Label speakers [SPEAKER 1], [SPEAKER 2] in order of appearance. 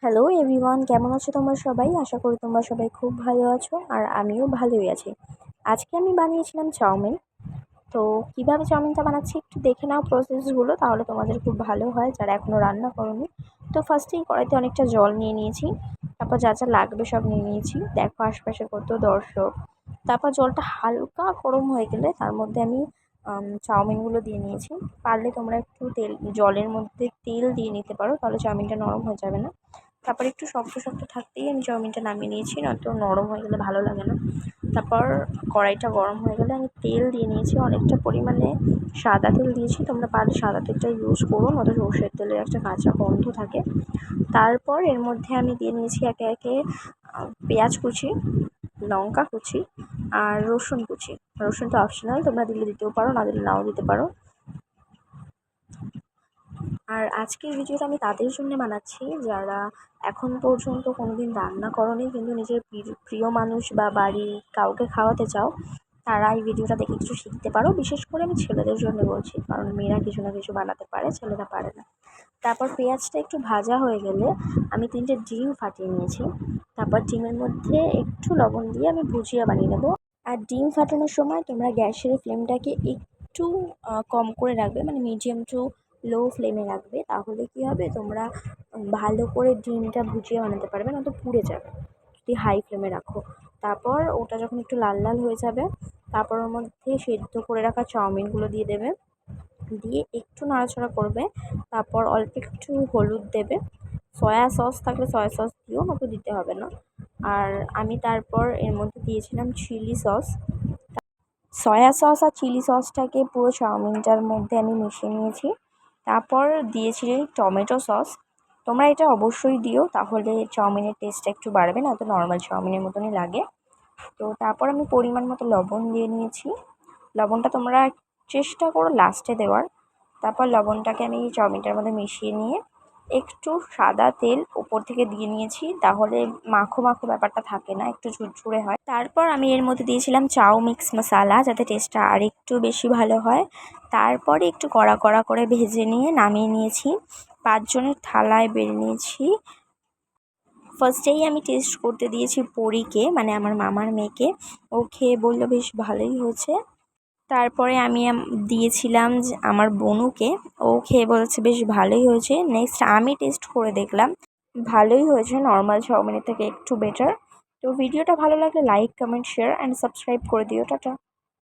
[SPEAKER 1] Hello everyone, কেমন আছো তোমরা সবাই? আশা করি তোমরা সবাই খুব ভালো আছো আর আমিও ভালোই আছি। আজকে আমি বানিয়েছিলাম চাউমিন। তো কিভাবে চাউমিনটা বানাচ্ছি একটু দেখে নাও প্রসেসগুলো, তাহলে তোমাদের খুব ভালো হয় যারা এখনও রান্না করোনি। তো ফার্স্টেই কড়াইতে অনেকটা জল নিয়ে নিয়েছি, তারপর যা যা লাগবে সব নিয়ে নিয়েছি। দেখো আশপাশে কত দর্শক। তারপর জলটা হালকা গরম হয়ে গেলে তার মধ্যে আমি চাউমিনগুলো দিয়ে নিয়েছি। পারলে তোমরা একটু জলের মধ্যে তেল দিয়ে নিতে পারো, তাহলে চাউমিনটা নরম হয়ে যাবে না। তারপর একটু শক্ত শক্ত থাকতেই আমি চাউমিনটা নামিয়ে নিয়েছি, নয়তো নরম হয়ে গেলে ভালো লাগে না। তারপর কড়াইটা গরম হয়ে গেলে আমি তেল দিয়ে নিয়েছি, অনেকটা পরিমাণে সাদা তেল দিয়েছি। তোমরা পারলে সাদা তেলটা ইউজ করো, নয়তো সর্ষের তেলের একটা কাঁচা গন্ধ থাকে। তারপর এর মধ্যে আমি দিয়ে নিয়েছি একে একে পেঁয়াজ কুচি, লঙ্কা কুচি আর রসুন কুচি। রসুনটা অপশনাল, তোমরা দিলে দিতেও পারো, না দিলে নাও দিতে পারো। আর আজকের ভিডিওটা আমি তাদের জন্য বানাচ্ছি যারা এখন পর্যন্ত কোনোদিন রান্না করোনি, কিন্তু নিজের প্রিয় মানুষ বা বাড়ির কাউকে খাওয়াতে চাও, তারা এই ভিডিওটা দেখে কিছু শিখতে পারো। বিশেষ করে আমি ছেলেদের জন্য বলছি, কারণ মেয়েরা কিছু না কিছু বানাতে পারে, ছেলেরা পারে না। তারপর পেঁয়াজটা একটু ভাজা হয়ে গেলে আমি 3টে ডিম ফাটিয়ে নিয়েছি। তারপর ডিমের মধ্যে একটু লবণ দিয়ে আমি ভুজিয়া বানিয়ে নেবো। আর ডিম ফাটানোর সময় তোমরা গ্যাসের ফ্লেমটাকে একটু কম করে রাখবে, মানে মিডিয়াম টু লো ফ্লেমে রাখবে। তাহলে কি হবে, তোমরা ভালো করে ডিমটা ভুজিয়ে বানাতে পারবে, না তো পুড়ে যাবে যদি হাই ফ্লেমে রাখো। তারপর ওটা যখন একটু লাল লাল হয়ে যাবে, তারপর ওর মধ্যে সেদ্ধ করে রাখা চাউমিনগুলো দিয়ে দেবে, দিয়ে একটু নাড়াচাড়া করবে। তারপর অল্প একটু হলুদ দেবে, সয়া সস থাকলে সয়া সস দিও, নয়তো দিতে হবে না। আর আমি তারপর এর মধ্যে দিয়েছিলাম চিলি সস। সয়া সস আর চিলি সসটাকে পুরো চাউমিনটার মধ্যে আমি মিশিয়ে নিয়েছি। তারপর দিয়েছি টমেটো সস। তোমরা এটা অবশ্যই দিও, তাহলে চাউমিনের টেস্টটা একটু বাড়বে, না তো নর্মাল চাউমিনের মতনই লাগে। তো তারপর আমি পরিমাণ মতো লবণ দিয়ে নিয়েছি। লবণটা তোমরা চেষ্টা করো লাস্টে দেওয়ার। তারপর লবণটাকে আমি চাউমিনটার মধ্যে মিশিয়ে নিয়ে একটু সাদা তেল উপর থেকে দিয়ে নিয়েছি, তাহলে মাখো মাখো ব্যাপারটা থাকে না, একটু ঝুরঝুরে হয়। তারপর আমি এর মধ্যে দিয়েছিলাম চাউ মিক্স মশালা, যাতে টেস্টটা আর একটু বেশি ভালো হয়। তারপরে একটু কড়া কড়া করে ভেজে নিয়ে নামিয়ে নিয়েছি। 5 জনের থালায় বেড়ে নিয়েছি। ফার্স্টেই আমি টেস্ট করতে দিয়েছি পরীকে, মানে আমার মামার মেয়েকে। ও খেয়ে বললো বেশ ভালোই হয়েছে। তারপরে আমি দিয়েছিলাম আমার বোনুকে, ও খেয়ে বলেছে বেশ ভালোই হয়েছে। নেক্সট আমি টেস্ট করে দেখলাম, ভালোই হয়েছে, নর্মাল চাউমিনের থেকে একটু বেটার। তো ভিডিওটা ভালো লাগলে like, comment, share and subscribe করে দিও। টাটা।